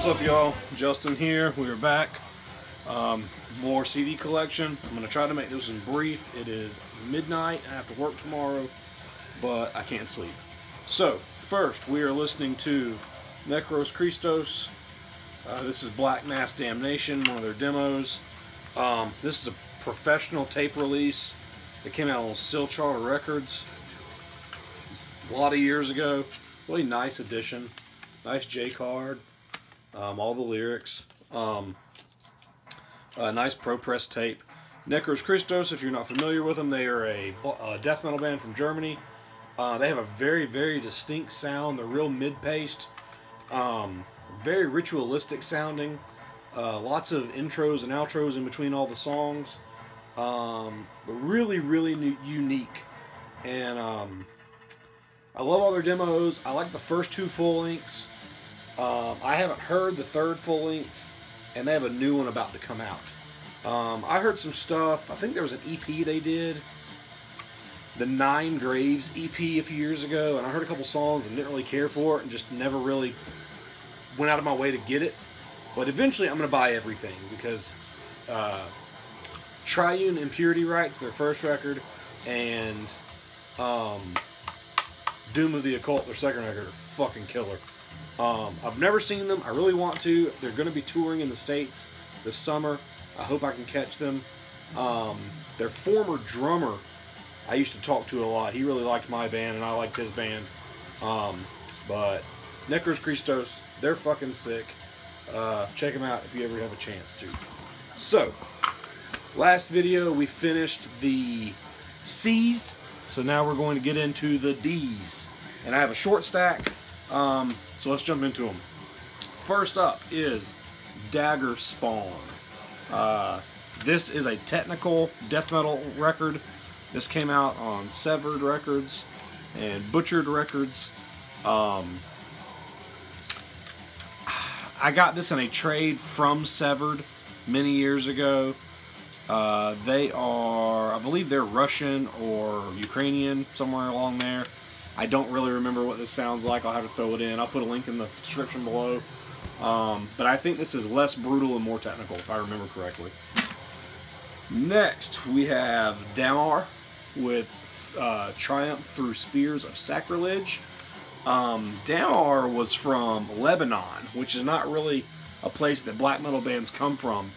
up, y'all? Justin here. We're back. More CD collection. I'm going to try to make this one brief. It is midnight. I have to work tomorrow, but I can't sleep. So, first, we are listening to Necros Christos. This is Black Mass Damnation, one of their demos. This is a professional tape release that came out on Silchar Records a lot of years ago. Really nice edition. Nice J card. All the lyrics. Nice pro press tape. Necros Christos, if you're not familiar with them, they are a death metal band from Germany. They have a very, very distinct sound. They're real mid-paced. Very ritualistic sounding. Lots of intros and outros in between all the songs. But really, really unique. And I love all their demos. I like the first two full lengths. I haven't heard the third full length, and they have a new one about to come out. I heard some stuff. I think there was an EP they did, the Nine Graves EP a few years ago, and I heard a couple songs and didn't really care for it and just never really went out of my way to get it. But eventually I'm going to buy everything because Triune Impurity Rights, their first record, and Doom of the Occult, their second record, are fucking killer. I've never seen them. I really want to. They're going to be touring in the States this summer. I hope I can catch them. Their former drummer, I used to talk to a lot. He really liked my band, and I liked his band. But Necros Christos, they're fucking sick. Check them out if you ever have a chance to. So, last video we finished the C's. So now we're going to get into the D's. And I have a short stack. So let's jump into them. First up is Dagger Spawn. This is a technical death metal record. This came out on Severed Records and Butchered Records. I got this in a trade from Severed many years ago. They are, I believe they're Russian or Ukrainian, somewhere along there. I don't really remember what this sounds like. I'll have to throw it in. I'll put a link in the description below. But I think this is less brutal and more technical, if I remember correctly. Next, we have Damnation with Triumph Through Spears of Sacrilege. Damnation was from Lebanon, which is not really a place that black metal bands come from.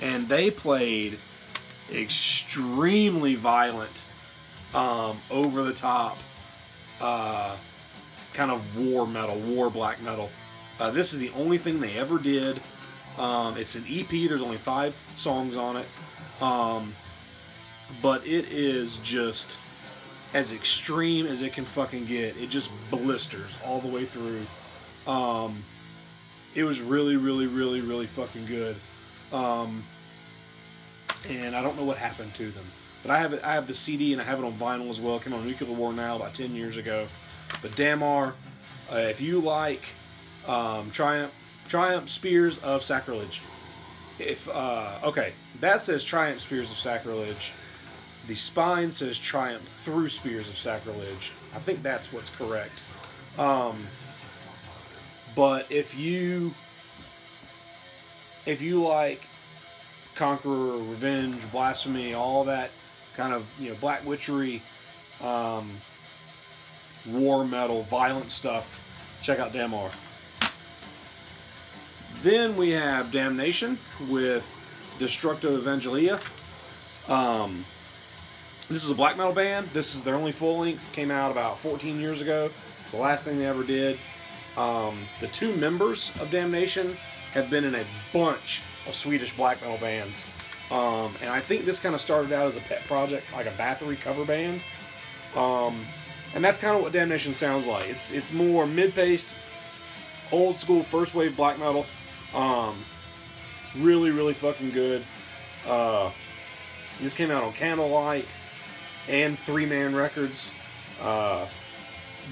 And they played extremely violent, over the top, kind of war metal, war black metal. This is the only thing they ever did. It's an EP. There's only 5 songs on it. But it is just as extreme as it can fucking get. It just blisters all the way through. It was really, really, really, really fucking good. And I don't know what happened to them. But I have it. I have the CD and I have it on vinyl as well. It came out on Nuclear War Now about 10 years ago. But Damnation, if you like Triumph Spears of Sacrilege. Okay, that says Triumph Spears of Sacrilege. The spine says Triumph Through Spears of Sacrilege. I think that's what's correct. But if you like Conqueror, Revenge, Blasphemy, all that kind of, you know, black witchery, war metal, violent stuff, check out Damnation. Then we have Damnation with Destructo Evangelia. This is a black metal band. This is their only full length. Came out about 14 years ago. It's the last thing they ever did. The 2 members of Damnation have been in a bunch of Swedish black metal bands. And I think this kind of started out as a pet project, like a Bathory cover band. And that's kind of what Damnation sounds like. It's more mid-paced, old school first wave black metal. Really, really fucking good. This came out on Candlelight and 3-Man Records.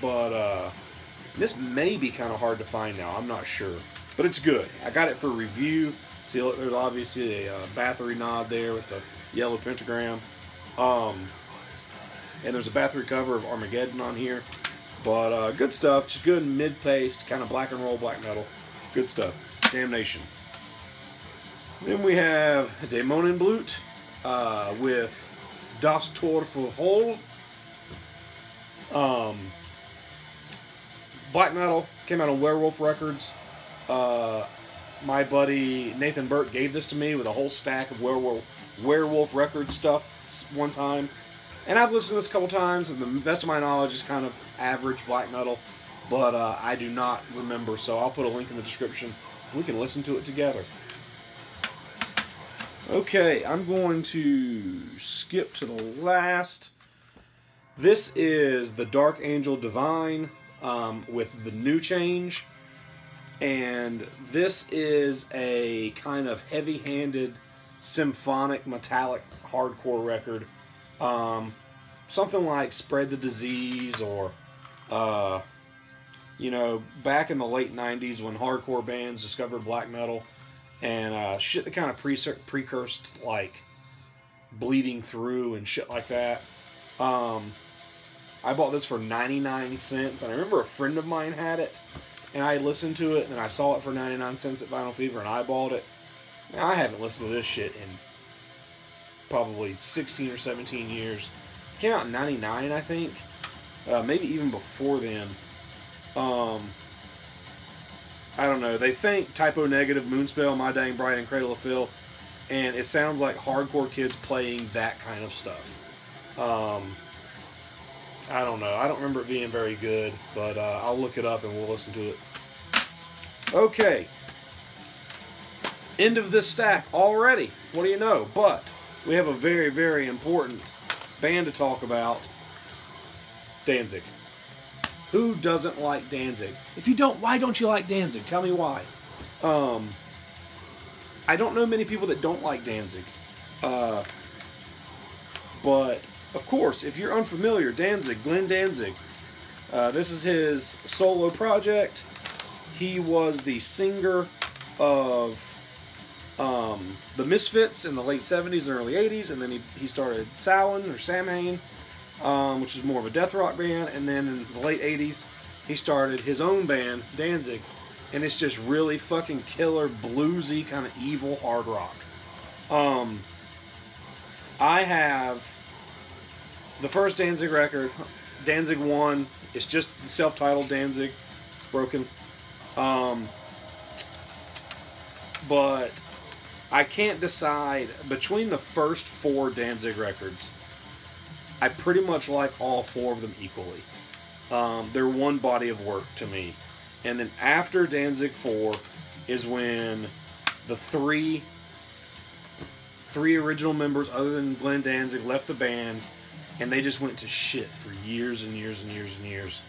But this may be kind of hard to find now. I'm not sure. But it's good. I got it for review. See, look, there's obviously a Bathory nod there with the yellow pentagram. And there's a Bathory cover of Armageddon on here. But good stuff. Just good mid-paced, kind of black and roll black metal. Good stuff. Damnation. Then we have Dämonenblut with Das Tor für Hölle. Black metal, came out on Werewolf Records. My buddy Nathan Burke gave this to me with a whole stack of Werewolf Records stuff one time. And I've listened to this a couple times, and the best of my knowledge is kind of average black metal. But I do not remember, so I'll put a link in the description. We can listen to it together. Okay, I'm going to skip to the last. This is the Dark Angel Divine with the new change. And this is a kind of heavy-handed, symphonic, metallic, hardcore record. Something like Spread the Disease or, you know, back in the late 90s when hardcore bands discovered black metal and shit that kind of precursed, like, Bleeding Through and shit like that. I bought this for 99 cents, and I remember a friend of mine had it, and I listened to it, and I saw it for 99 cents at Vinyl Fever, and I bought it. Now, I haven't listened to this shit in probably 16 or 17 years. It came out in 99, I think. Maybe even before then. I don't know. They think Typo Negative, Moonspell, My Dying Bride, and Cradle of Filth, and it sounds like hardcore kids playing that kind of stuff. I don't know. I don't remember it being very good, but I'll look it up and we'll listen to it. Okay. End of this stack already. What do you know? But we have a very, very important band to talk about. Danzig. Who doesn't like Danzig? If you don't, why don't you like Danzig? Tell me why. I don't know many people that don't like Danzig. But, of course, if you're unfamiliar, Danzig, Glenn Danzig. This is his solo project. He was the singer of the Misfits in the late 70s and early 80s, and then he started Samhain, which is more of a death rock band, and then in the late 80s, he started his own band, Danzig, and it's just really fucking killer, bluesy, kind of evil hard rock. I have the first Danzig record, Danzig 1. It's just the self-titled Danzig, broken. But I can't decide between the first 4 Danzig records. I pretty much like all 4 of them equally. They're one body of work to me. And then after Danzig 4 is when the three original members other than Glenn Danzig left the band, and they just went to shit for years and years and years and years.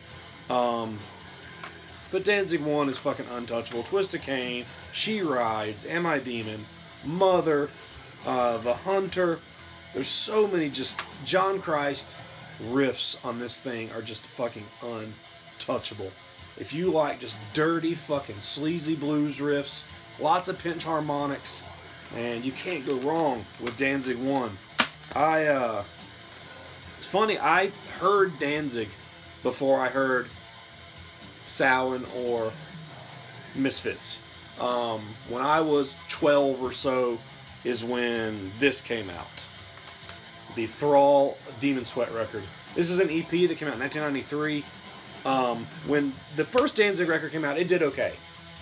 But Danzig 1 is fucking untouchable. Twisted Cain, She Rides, Am I Demon, Mother, The Hunter. There's so many just John Christ riffs on this thing are just fucking untouchable. If you like just dirty fucking sleazy blues riffs, lots of pinch harmonics, and you can't go wrong with Danzig 1. It's funny, I heard Danzig before I heard Samhain or Misfits. When I was 12 or so is when this came out. The Thrall Demon Sweat record. This is an EP that came out in 1993. When the first Danzig record came out, it did okay.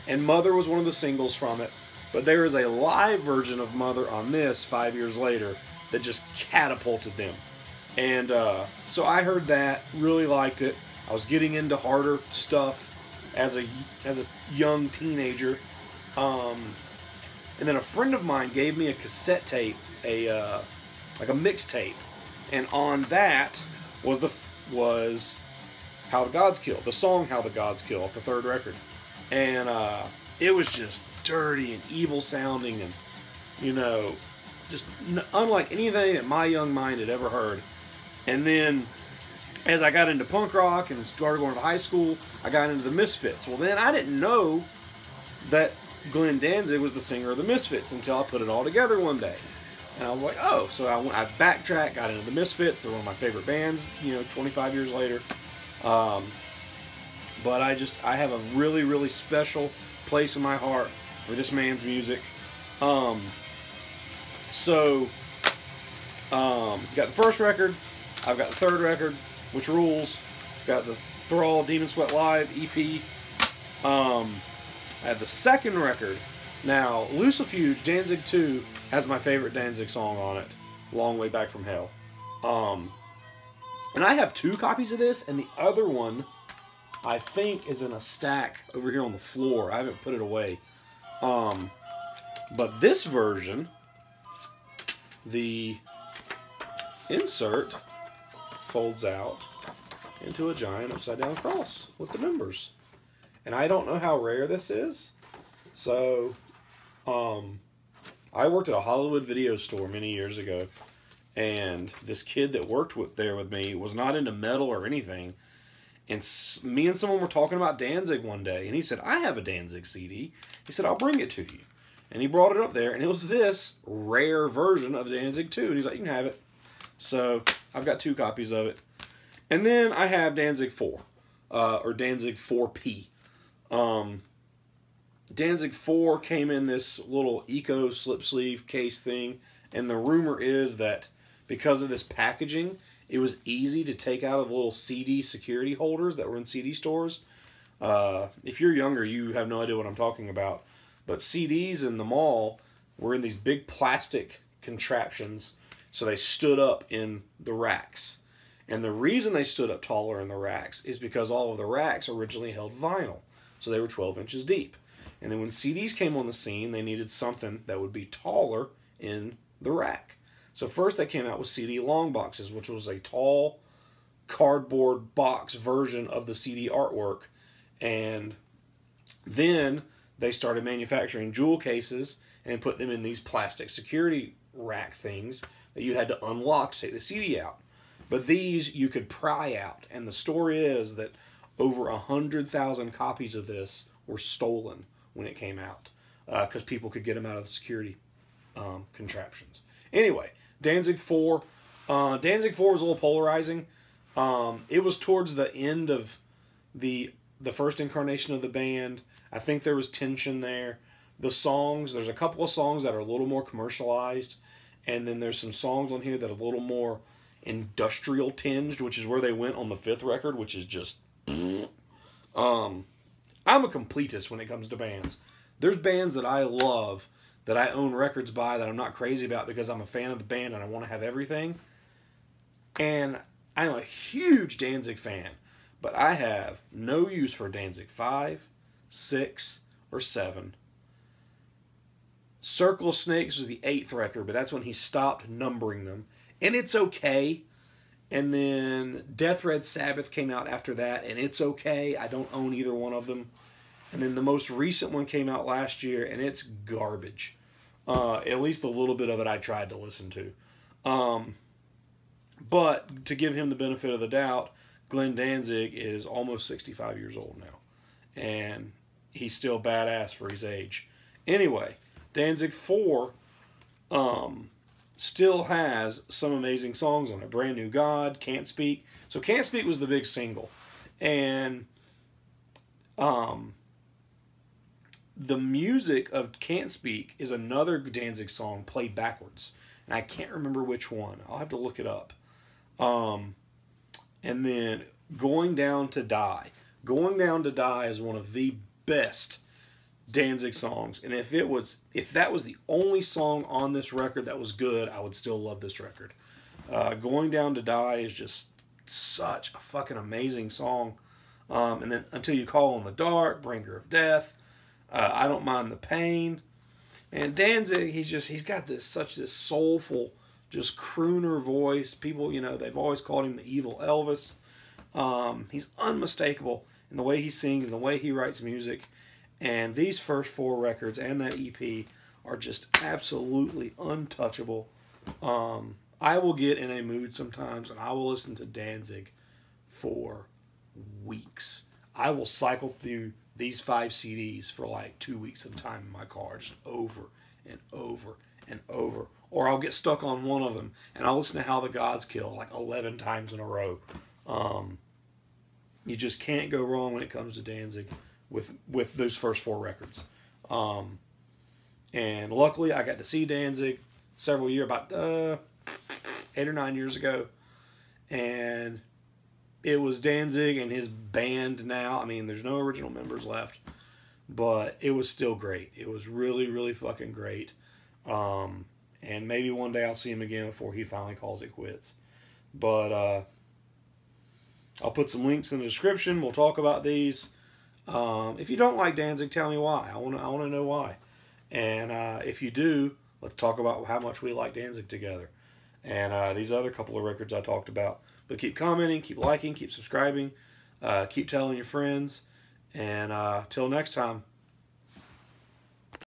And Mother was one of the singles from it. But there is a live version of Mother on this 5 years later that just catapulted them. And so I heard that, really liked it. I was getting into harder stuff as a young teenager. And then a friend of mine gave me a cassette tape, like a mixtape, and on that was How the Gods Kill, the song How the Gods Kill off the 3rd record. And it was just dirty and evil sounding and, you know, just unlike anything that my young mind had ever heard. And then as I got into punk rock and started going to high school, I got into the Misfits. Well, then I didn't know that Glenn Danzig was the singer of the Misfits until I put it all together one day. And I was like, oh, so I backtracked, got into the Misfits. They're one of my favorite bands, you know, 25 years later. But I have a really, really special place in my heart for this man's music. Got the first record. I've got the third record, which rules. Got the Thrall Demon Sweat Live EP. I have the second record. Now, Lucifuge, Danzig 2, has my favorite Danzig song on it, Long Way Back from Hell. And I have 2 copies of this, and the other one, I think, is in a stack over here on the floor. I haven't put it away. But this version, the insert folds out into a giant upside-down cross with the numbers. And I don't know how rare this is. So, I worked at a Hollywood video store many years ago, and this kid that worked there with me was not into metal or anything. And me and someone were talking about Danzig one day, and he said, I have a Danzig CD. He said, I'll bring it to you. And he brought it up there, and it was this rare version of Danzig 2. And he's like, you can have it. So, I've got 2 copies of it. And then I have Danzig 4, or Danzig 4P. Danzig 4 came in this little eco slip sleeve case thing, and the rumor is that because of this packaging, it was easy to take out of little CD security holders that were in CD stores. If you're younger, you have no idea what I'm talking about. But CDs in the mall were in these big plastic contraptions, so they stood up in the racks. And the reason they stood up taller in the racks is because all of the racks originally held vinyl. So they were 12 inches deep. And then when CDs came on the scene, they needed something that would be taller in the rack. So first they came out with CD long boxes, which was a tall cardboard box version of the CD artwork. And then they started manufacturing jewel cases and put them in these plastic security rack things that you had to unlock to take the CD out. But these you could pry out. And the story is that over 100,000 copies of this were stolen when it came out, because people could get them out of the security contraptions. Anyway, Danzig 4. Danzig 4 was a little polarizing. It was towards the end of the first incarnation of the band. I think there was tension there. The songs, there's a couple of songs that are a little more commercialized, and then there's some songs on here that are a little more industrial tinged, which is where they went on the 5th record, which is just... I'm a completist when it comes to bands. There's bands that I love, that I own records by, that I'm not crazy about because I'm a fan of the band and I want to have everything. And I'm a huge Danzig fan, but I have no use for Danzig 5, 6, or 7. Circle of Snakes was the 8th record, but that's when he stopped numbering them. And it's okay. And then Death Red Sabbath came out after that, and it's okay. I don't own either one of them. And then the most recent one came out last year, and it's garbage. At least a little bit of it I tried to listen to. But to give him the benefit of the doubt, Glenn Danzig is almost 65 years old now. And he's still badass for his age. Anyway, Danzig 4... still has some amazing songs on it. Brand New God, Can't Speak. So Can't Speak was the big single. And the music of Can't Speak is another Danzig song played backwards. And I can't remember which one. I'll have to look it up. And then Going Down to Die. Going Down to Die is one of the best Danzig songs, and if that was the only song on this record that was good, I would still love this record. Going Down to Die is just such a fucking amazing song. And then Until You Call in the Dark, Bringer of Death, I Don't Mind the Pain. And Danzig, he's got this soulful, just crooner voice. People, they've always called him the evil Elvis. He's unmistakable in the way he sings and the way he writes music. And these first 4 records and that EP are just absolutely untouchable. I will get in a mood sometimes and I will listen to Danzig for weeks. I will cycle through these 5 CDs for like 2 weeks at a time in my car, just over and over and over. Or I'll get stuck on one of them and I'll listen to How the Gods Kill like 11 times in a row. You just can't go wrong when it comes to Danzig with those first 4 records. And luckily, I got to see Danzig several years, about 8 or 9 years ago. And it was Danzig and his band now. I mean, there's no original members left. But it was still great. It was really, really fucking great. And maybe one day I'll see him again before he finally calls it quits. But I'll put some links in the description. We'll talk about these. If you don't like Danzig, tell me why. I want to know why. And if you do, let's talk about how much we like Danzig together. And these other couple of records I talked about. But keep commenting, keep liking, keep subscribing, keep telling your friends. And till next time.